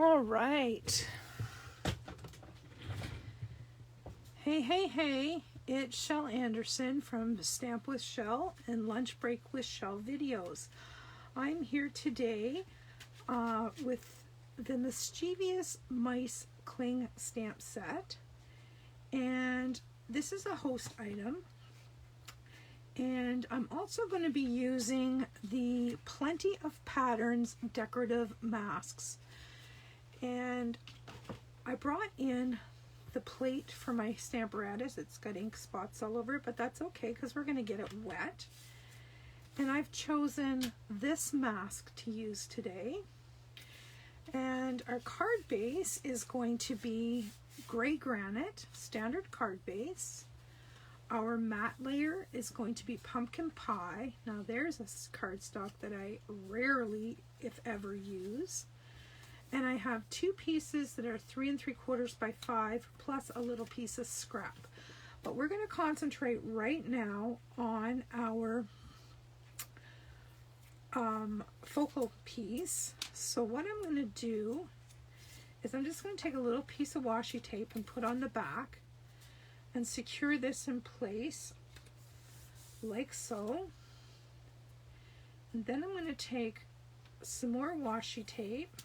All right. Hey, it's Shel Anderson from Stamp with Shel and Lunch Break with Shel videos. I'm here today with the Mischievous Mice Cling Stamp Set, and this is a host item. And I'm also going to be using the Plenty of Patterns decorative masks. And I brought in the plate for my Stamparatus. It's got ink spots all over it, but that's okay because we're going to get it wet. And I've chosen this mask to use today. And our card base is going to be gray granite, standard card base. Our matte layer is going to be pumpkin pie. Now there's a cardstock that I rarely, if ever, use. And I have two pieces that are 3 3/4 by 5 plus a little piece of scrap. But we're going to concentrate right now on our focal piece. So what I'm going to do is I'm just going to take a little piece of washi tape and put on the back and secure this in place like so. And then I'm going to take some more washi tape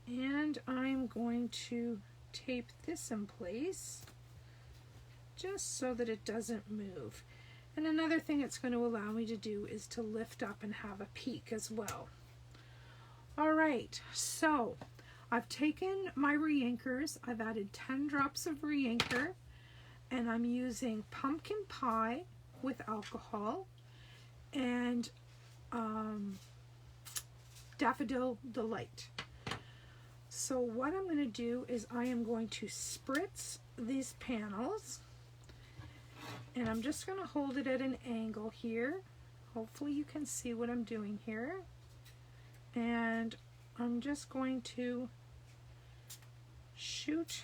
and I'm going to tape this in place just so that it doesn't move. And another thing it's going to allow me to do is to lift up and have a peek as well. All right, so I've taken my reinkers. I've added 10 drops of reinker, and I'm using pumpkin pie with alcohol and daffodil delight. So what I'm going to do is I am going to spritz these panels, and I'm just going to hold it at an angle here. Hopefully you can see what I'm doing here. And I'm just going to shoot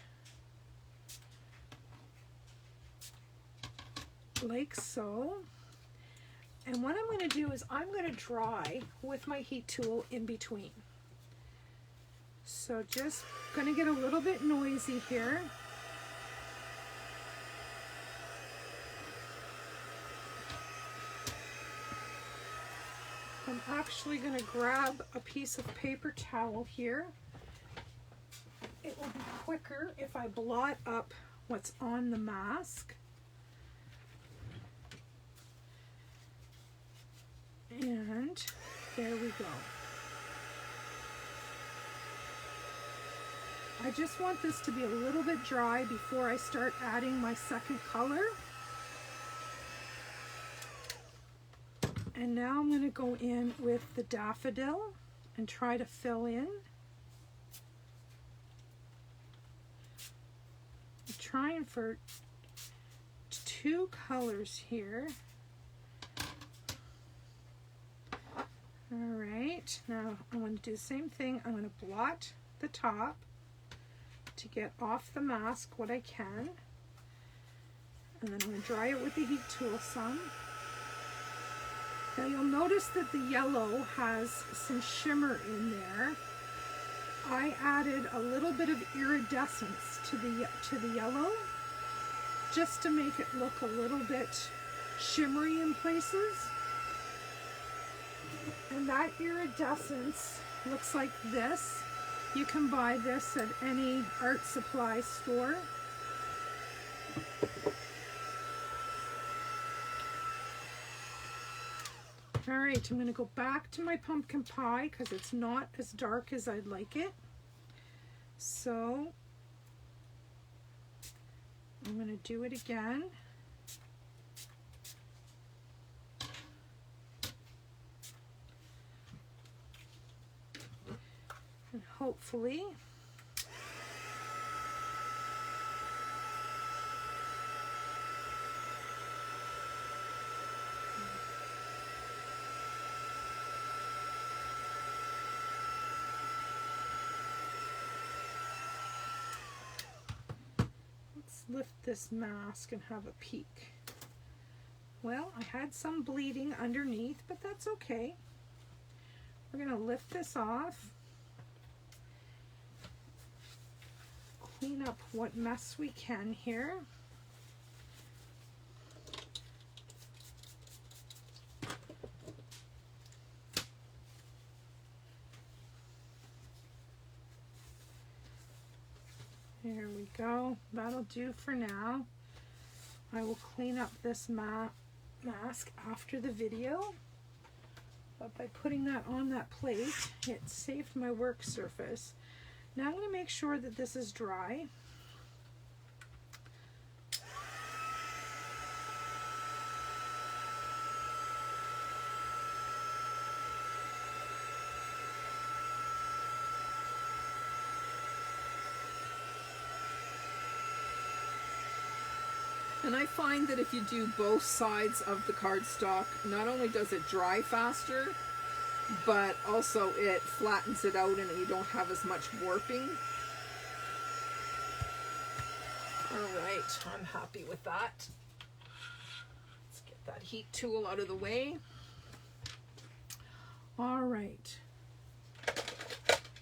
like so. And what I'm going to do is I'm going to dry with my heat tool in between. So just going to get a little bit noisy here. I'm actually going to grab a piece of paper towel here. It will be quicker if I blot up what's on the mask. And there we go. I just want this to be a little bit dry before I start adding my second color. And now I'm going to go in with the daffodil and try to fill in. I'm trying for 2 colors here. All right, now I'm going to do the same thing. I'm going to blot the top to get off the mask what I can. And then I'm going to dry it with the heat tool some. Now you'll notice that the yellow has some shimmer in there. I added a little bit of iridescence to the yellow just to make it look a little bit shimmery in places. And that iridescence looks like this. You can buy this at any art supply store. All right, I'm going to go back to my pumpkin pie because it's not as dark as I'd like it. So I'm going to do it again. And hopefully lift this mask and have a peek. Well, I had some bleeding underneath, but that's okay. We're going to lift this off, clean up what mess we can here. There we go. That'll do for now. I will clean up this mask after the video. But by putting that on that plate, it saved my work surface. Now I'm going to make sure that this is dry. And I find that if you do both sides of the cardstock, not only does it dry faster, but also it flattens it out and you don't have as much warping. All right, I'm happy with that. Let's get that heat tool out of the way. All right,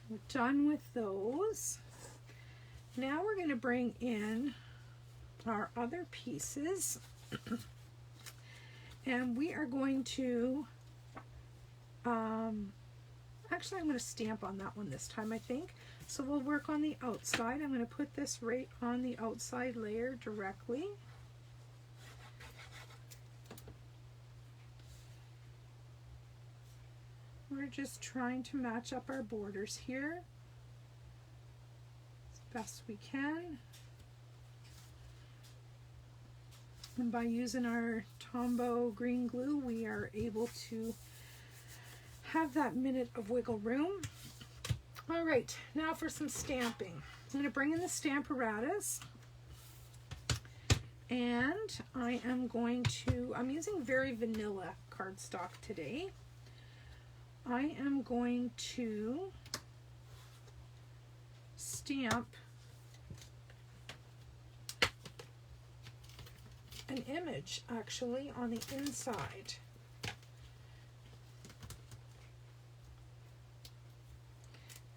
we're done with those. Now we're going to bring in our other pieces and we are going to actually I'm going to stamp on that one this time, I think. So we'll work on the outside. I'm going to put this right on the outside layer directly. We're just trying to match up our borders here as best we can. And by using our Tombow green glue, we are able to have that minute of wiggle room. All right, now for some stamping. I'm going to bring in the Stamparatus, and I'm using very vanilla cardstock today. I am going to stamp an image actually on the inside.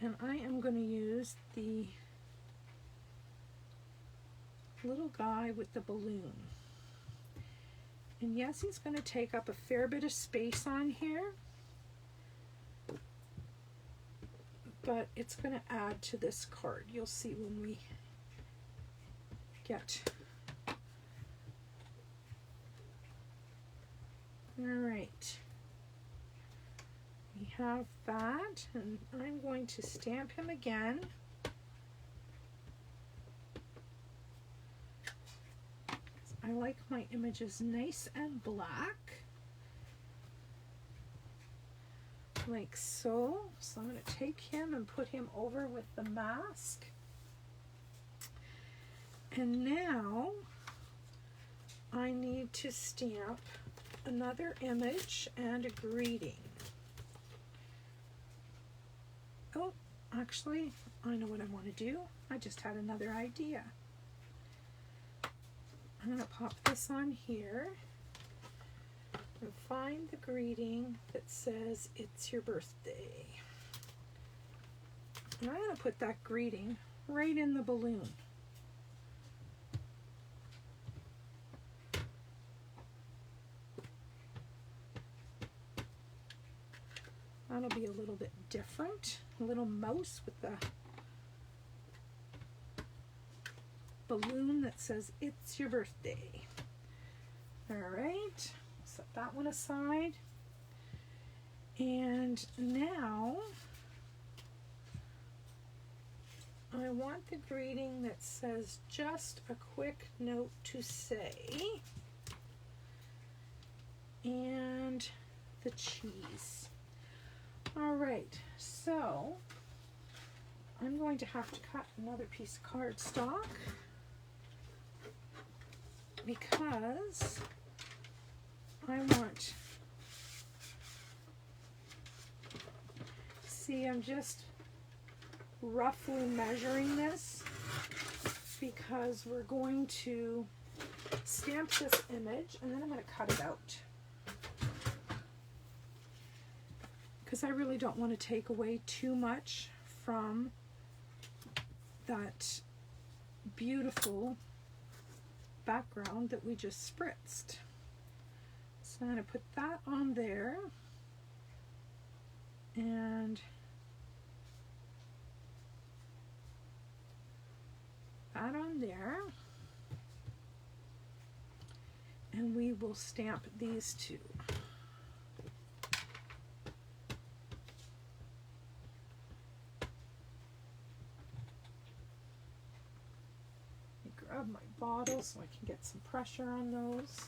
And I am going to use the little guy with the balloon. And yes, he's going to take up a fair bit of space on here, but it's going to add to this card. You'll see when we get. All right, we have that, and I'm going to stamp him again. I like my images nice and black, like so. So I'm going to take him and put him over with the mask. And now I need to stamp another image and a greeting. Oh, actually, I know what I want to do. I just had another idea. I'm going to pop this on here and find the greeting that says, "It's your birthday." And I'm going to put that greeting right in the balloon. That'll be a little bit different. A little mouse with the balloon that says, "It's your birthday." All right, set that one aside. And now I want the greeting that says, "Just a quick note to say," and the cheese. All right, so I'm going to have to cut another piece of cardstock because I want, see, I'm just roughly measuring this because we're going to stamp this image and then I'm going to cut it out. because I really don't want to take away too much from that beautiful background that we just spritzed. So I'm going to put that on there, and that on there, and we will stamp these two. Grab my bottle so I can get some pressure on those.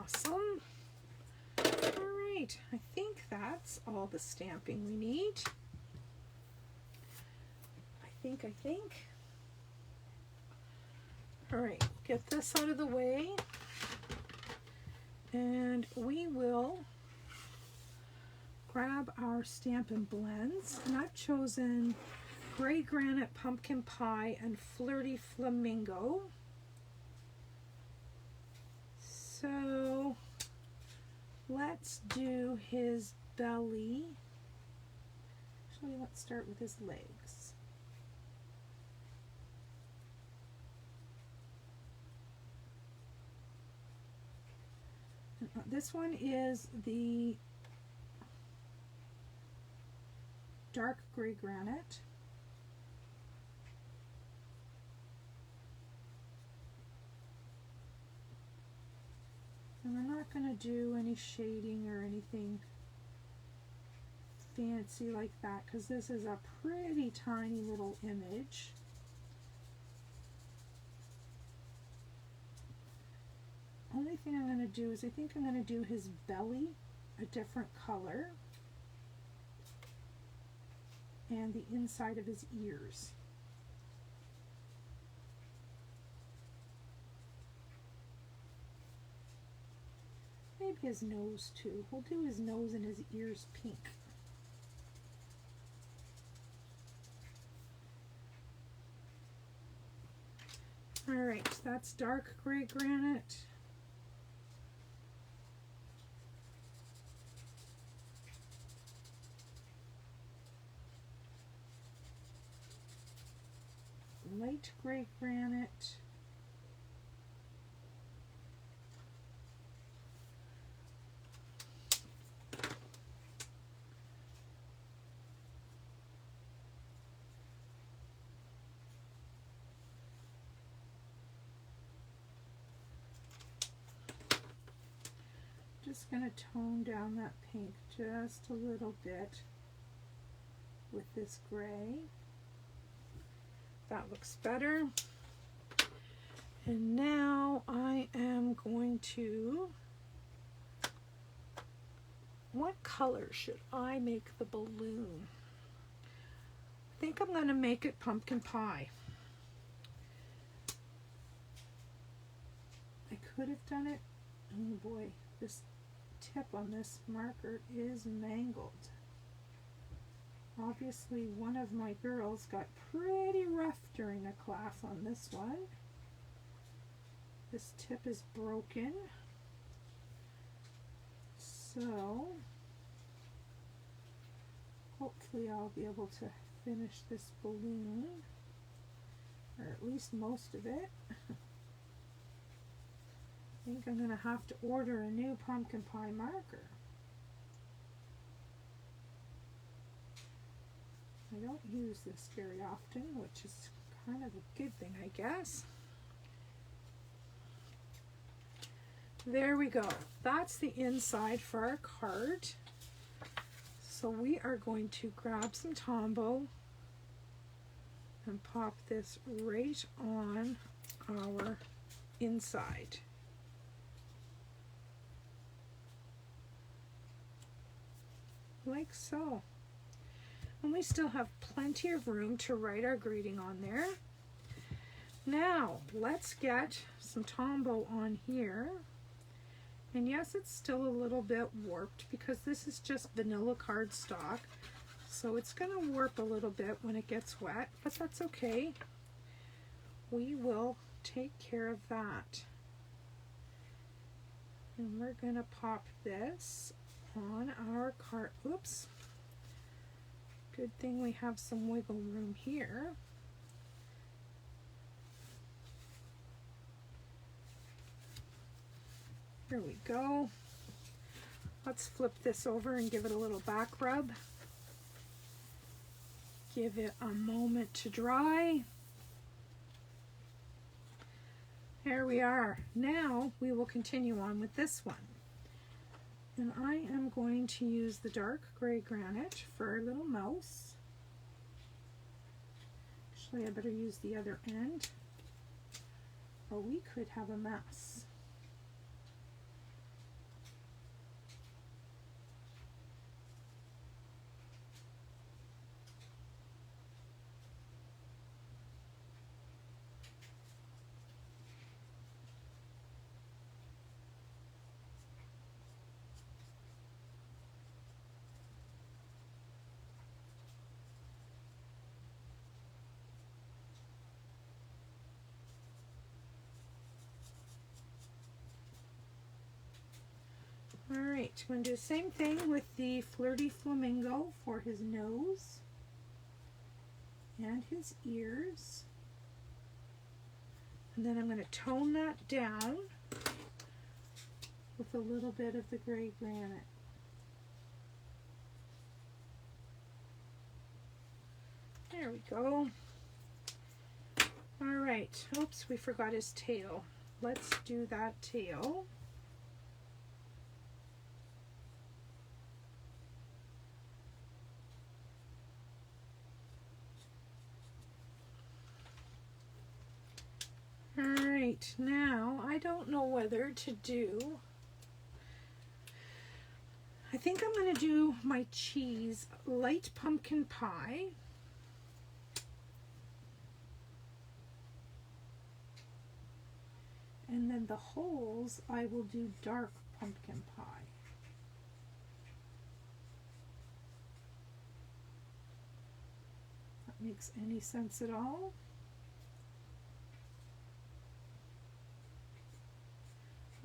Awesome. All right, I think that's all the stamping we need. I think. All right, get this out of the way, and we will grab our Stampin' blends, and I've chosen Gray Granite Pumpkin Pie and Flirty Flamingo. So let's do his belly. Actually, let's start with his legs. This one is the dark gray granite. And we're not going to do any shading or anything fancy like that, because this is a pretty tiny little image. Only thing I'm going to do is I think I'm going to do his belly a different color and the inside of his ears. Maybe his nose too. We'll do his nose and his ears pink. All right, that's dark gray granite. Light gray granite. Just going to tone down that pink just a little bit with this gray. That looks better. And now I am going to, what color should I make the balloon? I think I'm going to make it pumpkin pie. I could have done it, oh boy, this tip on this marker is mangled. Obviously one of my girls got pretty rough during a class on this one. This tip is broken. So hopefully I'll be able to finish this balloon, or at least most of it. I think I'm going to have to order a new pumpkin pie marker. I don't use this very often, which is kind of a good thing, I guess. There we go. That's the inside for our card. So we are going to grab some Tombow and pop this right on our inside. Like so. And we still have plenty of room to write our greeting on there. Now, let's get some Tombow on here. And yes, it's still a little bit warped because this is just vanilla cardstock. So it's going to warp a little bit when it gets wet, but that's okay. We will take care of that. And we're going to pop this on our card. Oops. Good thing we have some wiggle room here. Here we go. Let's flip this over and give it a little back rub. Give it a moment to dry. There we are. Now we will continue on with this one. And I am going to use the dark gray granite for our little mouse. Actually, I better use the other end, or we could have a mess. Alright, I'm going to do the same thing with the Flirty Flamingo for his nose and his ears. And then I'm going to tone that down with a little bit of the gray granite. There we go. Alright, oops, we forgot his tail. Let's do that tail. Alright, now I don't know whether to do, I think I'm going to do my cheese light pumpkin pie. And then the holes I will do dark pumpkin pie. That makes any sense at all?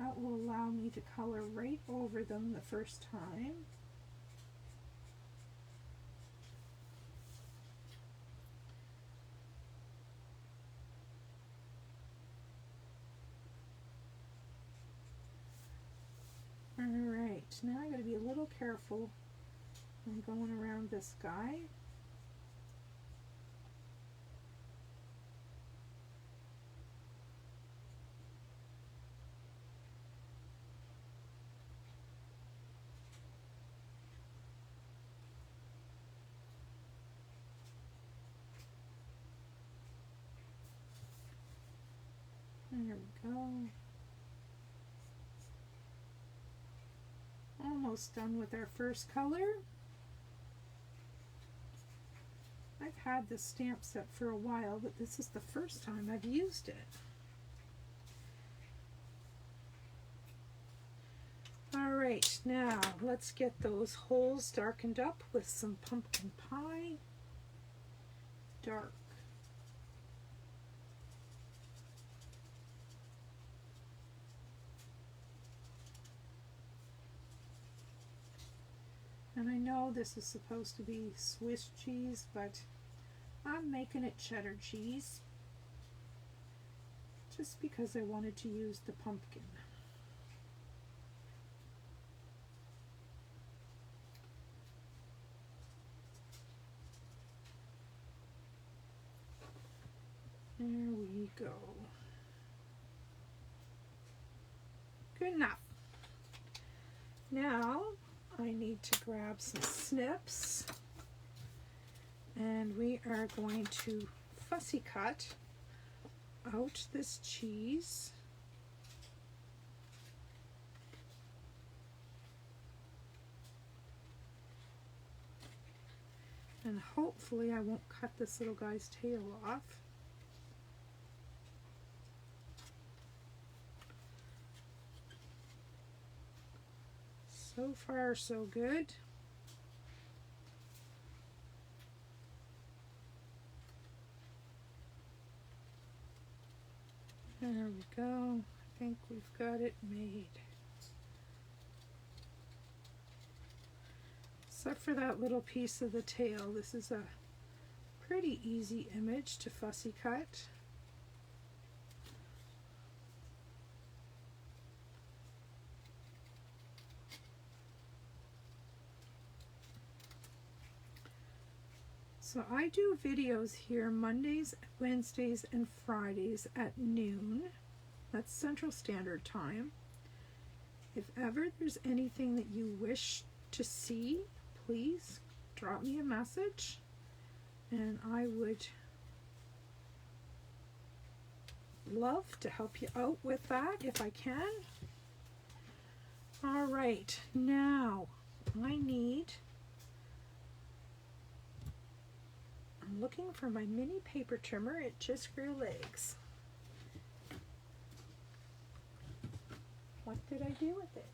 That will allow me to color right over them the first time. Alright, now I gotta be a little careful when going around this guy. There we go. Almost done with our first color. I've had this stamp set for a while, but this is the first time I've used it. Alright, now let's get those holes darkened up with some pumpkin pie. Dark. And I know this is supposed to be Swiss cheese, but I'm making it cheddar cheese just because I wanted to use the pumpkin. There we go. Good enough. Now I need to grab some snips, and we are going to fussy cut out this cheese. And hopefully I won't cut this little guy's tail off. So far, so good. There we go. I think we've got it made. Except for that little piece of the tail. This is a pretty easy image to fussy cut. So I do videos here Mondays, Wednesdays, and Fridays at noon. That's Central Standard Time. If ever there's anything that you wish to see, please drop me a message and I would love to help you out with that if I can. All right, now I'm looking for my mini paper trimmer. It just grew legs. What did I do with it?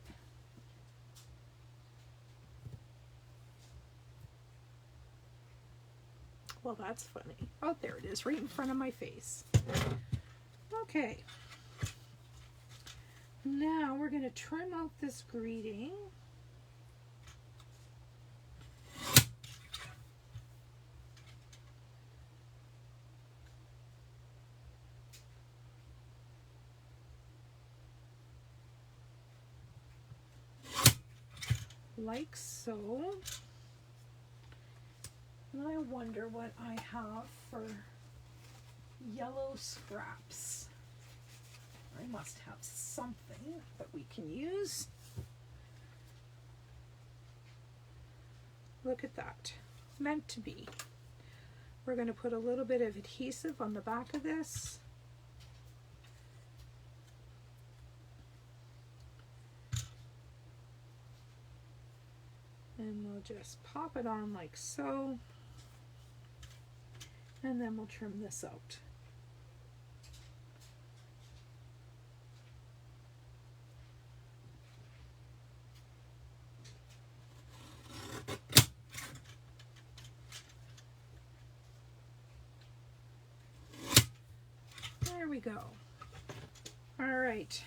Well, that's funny. Oh, there it is, right in front of my face. Okay. Now we're going to trim out this greeting. Like so. And I wonder what I have for yellow scraps. I must have something that we can use. Look at that. Meant to be. We're going to put a little bit of adhesive on the back of this. And we'll just pop it on like so. And then we'll trim this out. There we go. All right,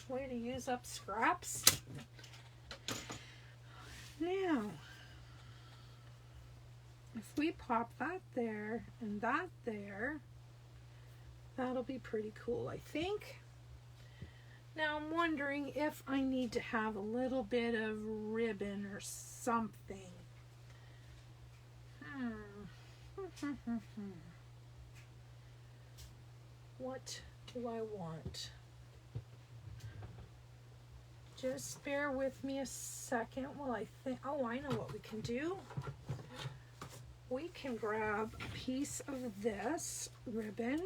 way to use up scraps. Now, if we pop that there and that there, that'll be pretty cool, I think. Now I'm wondering if I need to have a little bit of ribbon or something. What do I want? Just bear with me a second while I think. Oh, I know what we can do. We can grab a piece of this ribbon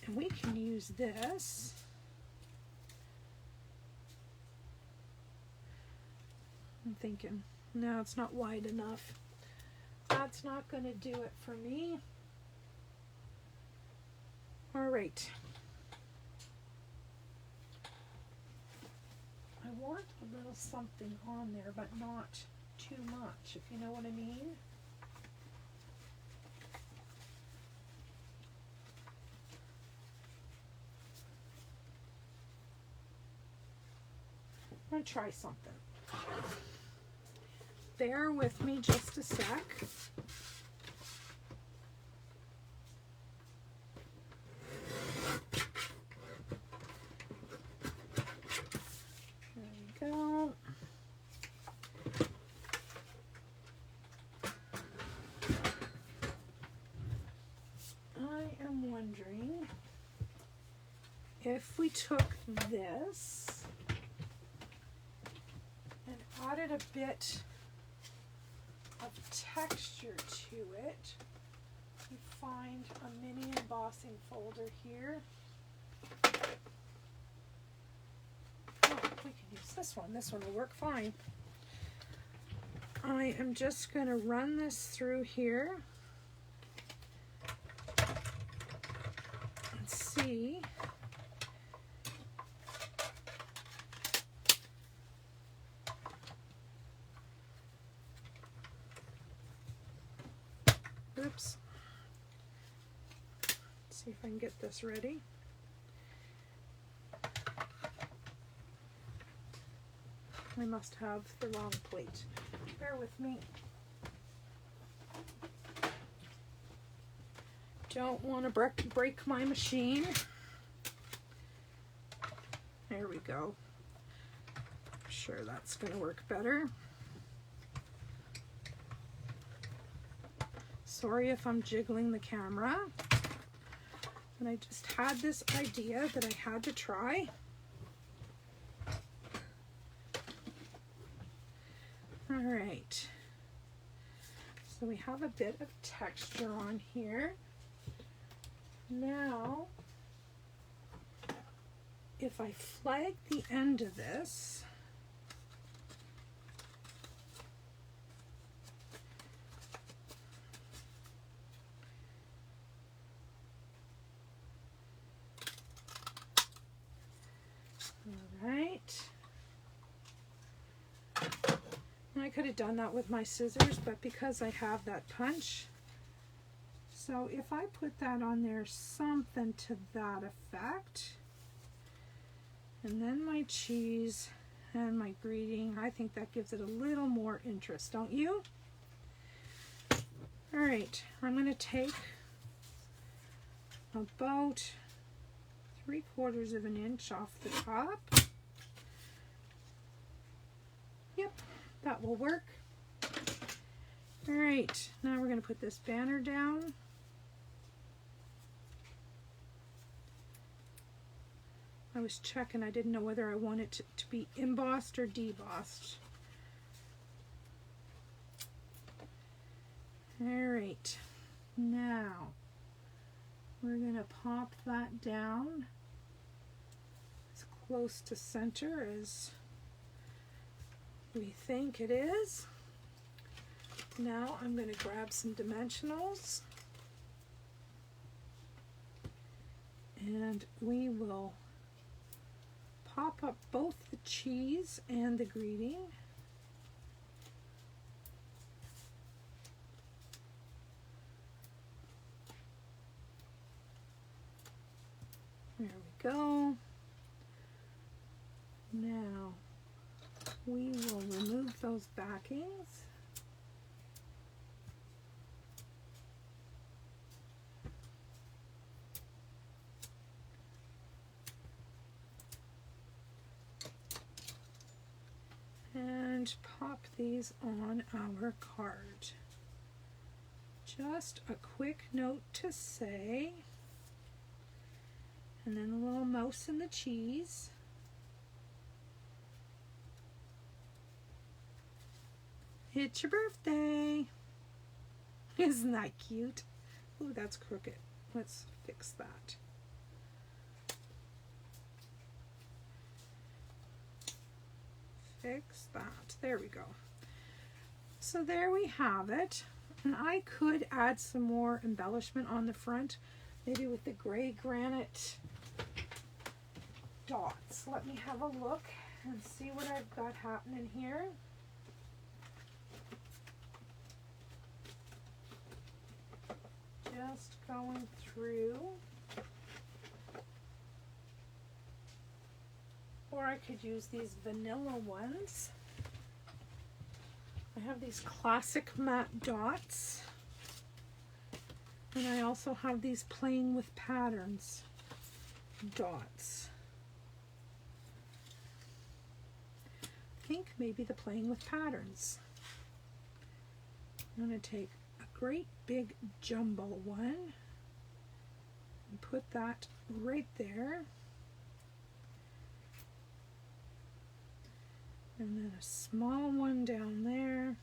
and we can use this. I'm thinking, no, it's not wide enough. That's not going to do it for me. All right. I want a little something on there, but not too much, if you know what I mean. I'm going to try something. Bear with me just a sec. Go. I am wondering if we took this and added a bit of texture to it. You find a mini embossing folder here. We can use this one. This one will work fine. I am just going to run this through here and see oops. see if I can get this ready. I must have the wrong plate. Bear with me. Don't want to break my machine. There we go. I'm sure that's going to work better. Sorry if I'm jiggling the camera, but I just had this idea that I had to try. All right, so we have a bit of texture on here. Now, if I flag the end of this, all right. I could have done that with my scissors, but because I have that punch, so if I put that on there, something to that effect, and then my cheese and my greeting, I think that gives it a little more interest, don't you? All right, I'm going to take about 3/4 of an inch off the top. Yep, that will work. All right, now we're going to put this banner down. I was checking, I didn't know whether I wanted it to be embossed or debossed. All right, now we're going to pop that down as close to center as we think it is. Now I'm going to grab some dimensionals and we will pop up both the cheese and the greeting. There we go. Now we will remove those backings. And pop these on our card. Just a quick note to say, and then a little mouse in the cheese. It's your birthday. Isn't that cute? Oh, that's crooked. Let's fix that. Fix that. There we go. So there we have it. And I could add some more embellishment on the front, maybe with the gray granite dots. Let me have a look and see what I've got happening here. Just going through. Or I could use these vanilla ones. I have these classic matte dots. And I also have these playing with patterns dots. I think maybe the playing with patterns. I'm going to take a great big jumbo one and put that right there. And then a small one down there,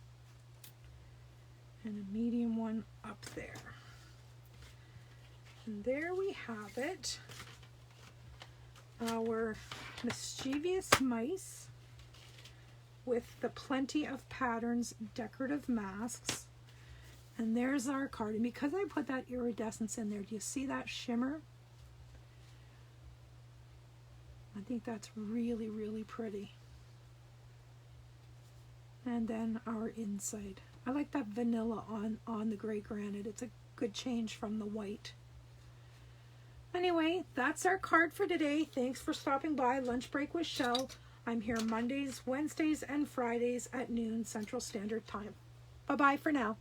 and a medium one up there. And there we have it, our mischievous mice with the plenty of patterns decorative masks. And there's our card. And because I put that iridescence in there, do you see that shimmer? I think that's really, really pretty. And then our inside. I like that vanilla on the gray granite. It's a good change from the white. Anyway, that's our card for today. Thanks for stopping by Lunch Break with Shel. I'm here Mondays, Wednesdays, and Fridays at noon Central Standard Time. Bye-bye for now.